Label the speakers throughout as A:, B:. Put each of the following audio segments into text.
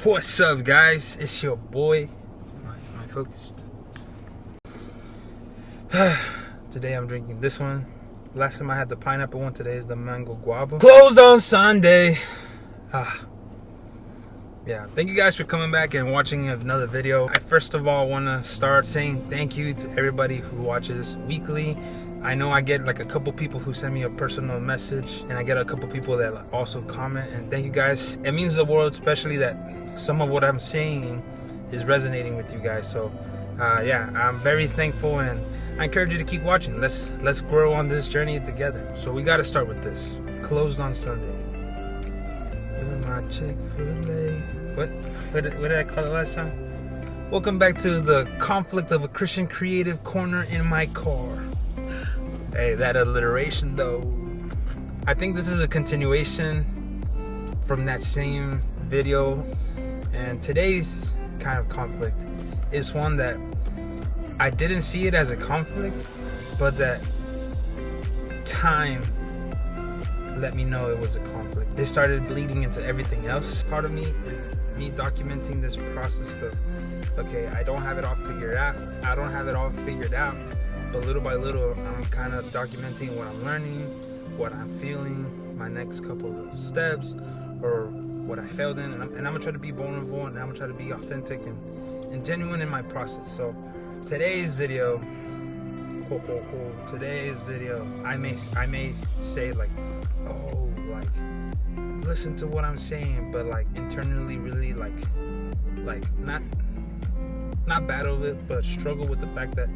A: What's up, guys? It's your boy. Am I focused? Today I'm drinking this one. Last time I had the pineapple one. Today is the mango guava. Closed on Sunday. Yeah, thank you guys for coming back and watching another video. I first of all want to start saying thank you to everybody who watches weekly. I know I get like a couple people who send me a personal message, and I get a couple people that also comment, and thank you guys. It means the world, especially that some of what I'm saying is resonating with you guys. So yeah, I'm very thankful, and I encourage you to keep watching. Let's grow on this journey together. So we got to start with this. Closed on Sunday. Doing my Chick-fil-A. What did I call it last time? Welcome back to the conflict of a Christian creative corner in my car. Hey, that alliteration though. I think this is a continuation from that same video, and today's kind of conflict is one that I didn't see it as a conflict, but that time let me know it was a conflict. It started bleeding into everything else. Part of me is me documenting this process of, okay, I don't have it all figured out. But little by little, I'm kind of documenting what I'm learning, what I'm feeling, my next couple of steps, or what I failed in. And I'm going to try to be vulnerable, and I'm going to try to be authentic and genuine in my process. So today's video, I may say like, oh, like, listen to what I'm saying, but like internally really like not battle with it, but struggle with the fact that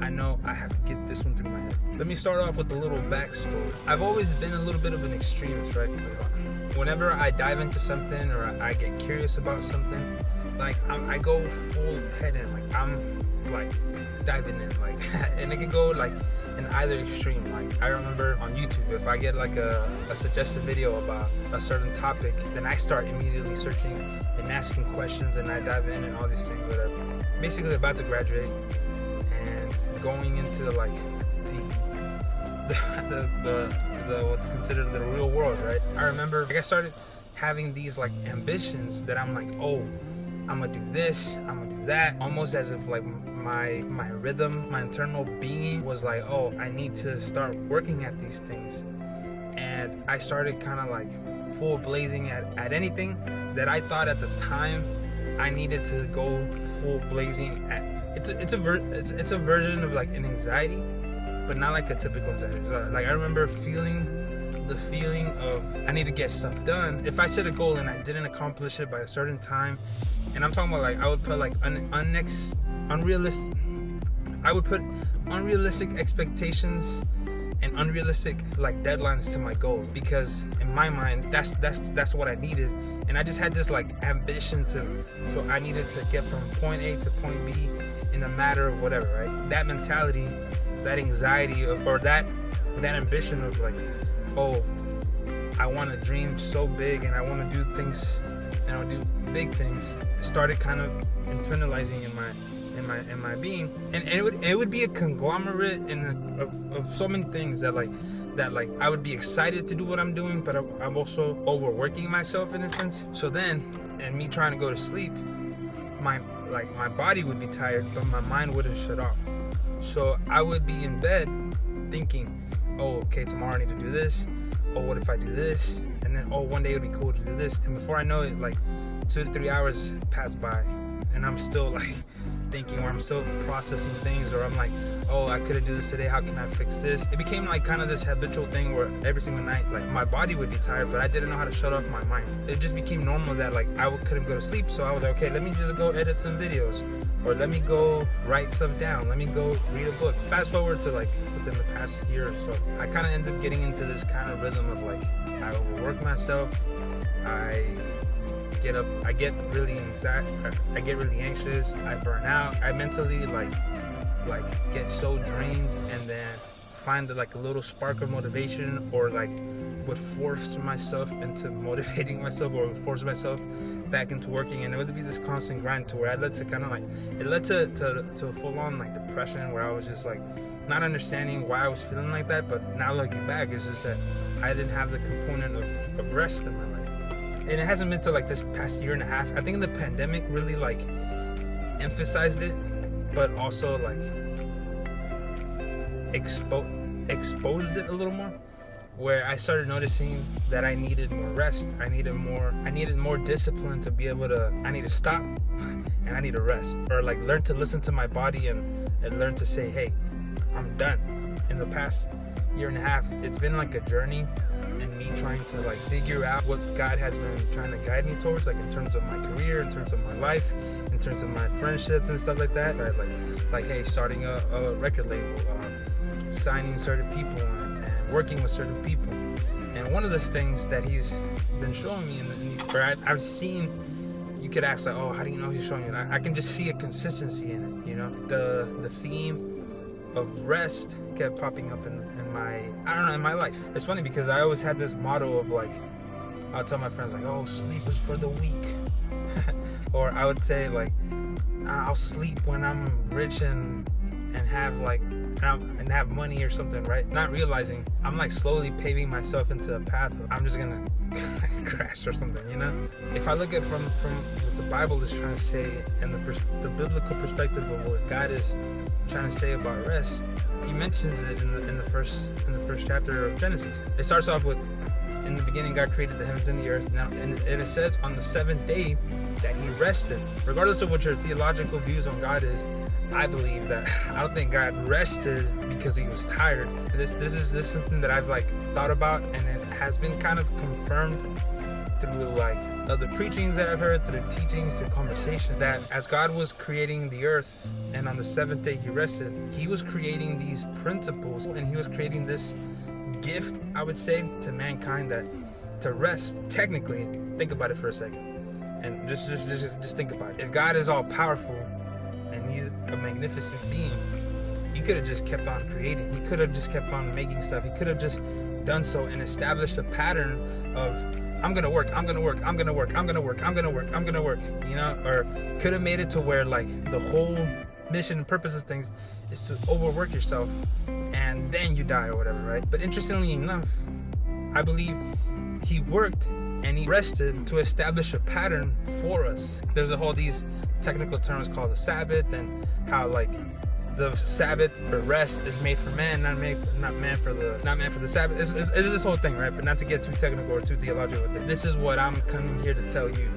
A: I know I have to get this one through my head. Let me start off with a little backstory. I've always been a little bit of an extremist, right? Whenever I dive into something or I get curious about something, like I go full head in, like I'm like diving in, like, and it can go like in either extreme. Like I remember on YouTube, if I get like a suggested video about a certain topic, then I start immediately searching and asking questions, and I dive in and all these things. But I'm basically about to graduate and going into like the what's considered the real world, right? I remember like I started having these like ambitions that I'm like, oh, I'm gonna do this, I'm gonna do that, almost as if like my rhythm, my internal being was like, oh, I need to start working at these things. And I started kind of like full blazing at anything that I thought at the time I needed to go full blazing at. It's a version of like an anxiety, but not like a typical anxiety. So, like I remember feeling the feeling of I need to get stuff done. If I set a goal and I didn't accomplish it by a certain time, and I'm talking about like I would put like unrealistic expectations and unrealistic like deadlines to my goals, because in my mind that's what I needed, and I just had this like ambition so I needed to get from point A to point B in a matter of whatever, right? That mentality, that anxiety or that ambition of like, oh, I want to dream so big and I want to do things and I'll do big things, started kind of internalizing in my being, and it would be a conglomerate of so many things that I would be excited to do what I'm doing, but I'm also overworking myself in a sense. So then, and me trying to go to sleep, my body would be tired, but my mind wouldn't shut off. So I would be in bed thinking, oh, okay, tomorrow I need to do this. Oh, what if I do this? And then, oh, one day it would be cool to do this. And before I know it, like 2 to 3 hours pass by, and I'm still like thinking, or I'm still processing things, or I'm like, oh, I couldn't do this today, how can I fix this? It became like kind of this habitual thing where every single night, like my body would be tired, but I didn't know how to shut off my mind. It just became normal that like I couldn't go to sleep, so I was like, okay, let me just go edit some videos, or let me go write stuff down, let me go read a book. Fast forward to like within the past year or so, I kind of ended up getting into this kind of rhythm of like, I overwork myself, I get really anxious, I burn out, I mentally like get so drained, and then find like a little spark of motivation, or like would force myself into motivating myself, or would force myself back into working, and it would be this constant grind to where it led to a full-on like depression, where I was just like not understanding why I was feeling like that. But now looking back, it's just that I didn't have the component of rest in my life. and it hasn't been till like this past year and a half. I think the pandemic really like emphasized it, but also like exposed it a little more, where I started noticing that I needed more rest. I needed more discipline to be able to, I need to stop and I need to rest, or like learn to listen to my body and learn to say, hey, I'm done. In the past year and a half, it's been like a journey and me trying to like figure out what God has been trying to guide me towards, like in terms of my career, in terms of my life, in terms of my friendships and stuff like that, right? Like hey, starting a record label, signing certain people and working with certain people. And one of those things that he's been showing me where I've seen, you could ask like, oh, how do you know he's showing you? I can just see a consistency in it, you know. The theme of rest kept popping up in my life. It's funny because I always had this motto of like, I'll tell my friends like, oh, sleep is for the weak. Or I would say like, I'll sleep when I'm rich and have like and have money or something, right? Not realizing I'm like slowly paving myself into a path of I'm just gonna crash or something, you know. If I look at from what the Bible is trying to say and the biblical perspective of what God is trying to say about rest, he mentions it in the first chapter of Genesis. It starts off with, in the beginning God created the heavens and the earth. Now, and it says on the seventh day that he rested. Regardless of what your theological views on God is, I believe that I don't think God rested because he was tired. This is something that I've like thought about, and it has been kind of confirmed through like other preachings that I've heard, through teachings, through conversations, that as God was creating the earth and on the seventh day he rested, he was creating these principles and he was creating this gift, I would say, to mankind, that to rest. Technically, think about it for a second, and just think about it. If God is all powerful and he's a magnificent being, he could have just kept on creating. He could have just kept on making stuff. He could have just done so and established a pattern of I'm gonna work, you know, or could have made it to where like the whole mission and purpose of things is to overwork yourself and then you die or whatever, right? But interestingly enough, I believe he worked and he rested to establish a pattern for us. There's these technical terms called the Sabbath, and how like the Sabbath or rest is made for man, not man for the Sabbath. It's this whole thing, right? But not to get too technical or too theological with it. This is what I'm coming here to tell you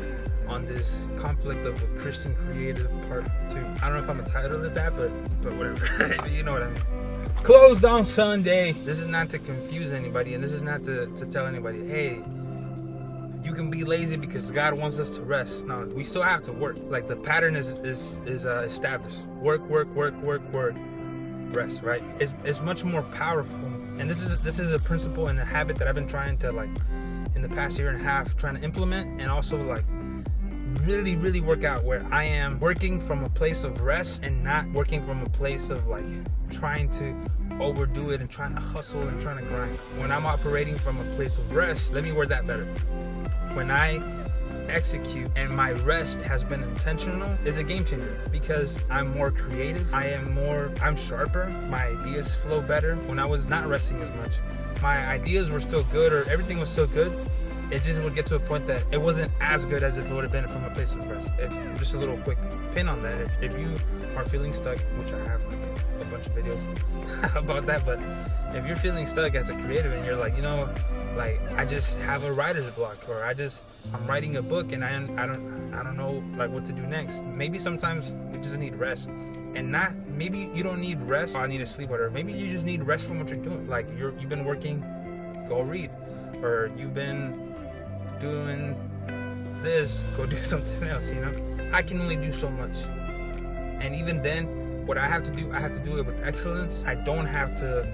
A: on this conflict of the Christian creative part 2. I don't know if I'm entitled to that, but whatever. You know what I mean. Closed on Sunday. This is not to confuse anybody, and this is not to tell anybody, hey, you can be lazy because God wants us to rest. No, we still have to work. Like the pattern is established. Work, rest, right? It's much more powerful. And this is a principle and a habit that I've been trying to, like, in the past year and a half, trying to implement, and also like really work out, where I am working from a place of rest and not working from a place of like trying to overdo it and trying to hustle and trying to grind. When I'm operating from a place of rest, let me word that better. When I execute and my rest has been intentional, is a game changer, because I'm more creative, I'm sharper, my ideas flow better. When I was not resting as much, my ideas were still good, or everything was still good. It just would get to a point that it wasn't as good as if it would have been from a place of rest. Just a little quick pin on that. If you are feeling stuck, which I have like a bunch of videos about that, but if you're feeling stuck as a creative and you're like, you know, like I just have a writer's block, or I'm writing a book and I don't know like what to do next. Maybe sometimes you just need rest, and maybe you don't need rest. I need to sleep, whatever. Maybe you just need rest from what you're doing. Like you've been working, go read, or you've been doing this, go do something else, you know. I can only do so much, and even then, what I have to do it with excellence. I don't have to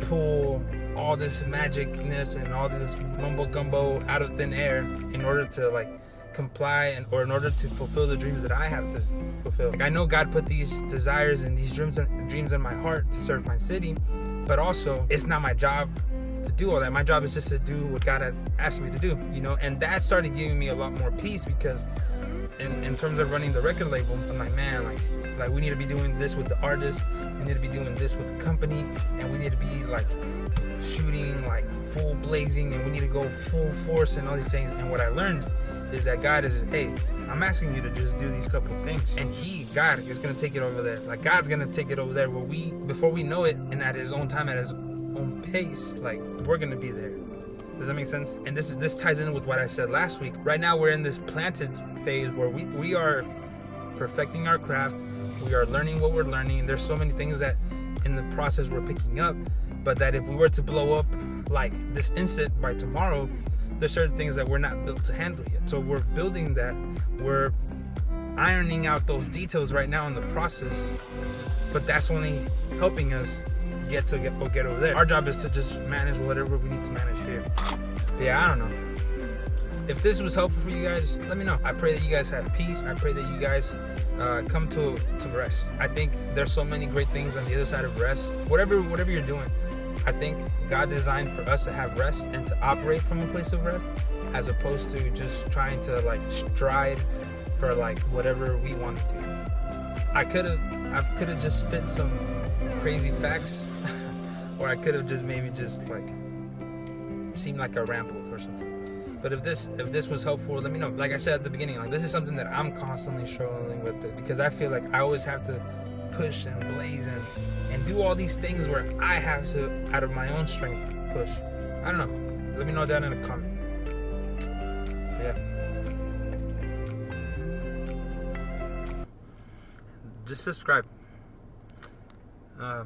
A: pull all this magicness and all this mumbo gumbo out of thin air in order to like comply or in order to fulfill the dreams that I have to fulfill. Like, I know God put these desires and these dreams in my heart to serve my city, but also it's not my job to do all that. My job is just to do what God had asked me to do, you know. And that started giving me a lot more peace, because in terms of running the record label, I'm like, man, like we need to be doing this with the artist, we need to be doing this with the company, and we need to be like shooting like full blazing and we need to go full force and all these things. And what I learned is that God is, hey, I'm asking you to just do these couple things, and God is gonna take it over there. Like God's gonna take it over there where before we know it, and at His own time, at His own pace, like we're gonna be there. Does that make sense? And this ties in with what I said last week. Right now we're in this planted phase where we are perfecting our craft. We are learning what we're learning. There's so many things that in the process we're picking up, but that if we were to blow up like this instant by tomorrow, there's certain things that we're not built to handle yet. So we're building that. We're ironing out those details right now in the process, but that's only helping us get over there. Our job is to just manage whatever we need to manage here. But yeah, I don't know. If this was helpful for you guys, let me know. I pray that you guys have peace. I pray that you guys come to rest. I think there's so many great things on the other side of rest. Whatever you're doing, I think God designed for us to have rest and to operate from a place of rest, as opposed to just trying to like strive for like whatever we want to do. I could have just spit some crazy facts, or I could have just maybe just like seemed like a ramble or something. But if this was helpful, let me know. Like I said at the beginning, like this is something that I'm constantly struggling with it, because I feel like I always have to push and blaze and do all these things where I have to, out of my own strength, push. I don't know. Let me know down in the comment. But yeah. Just subscribe. Yeah,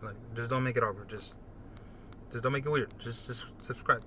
A: like just don't make it awkward. Just don't make it weird. Just subscribe.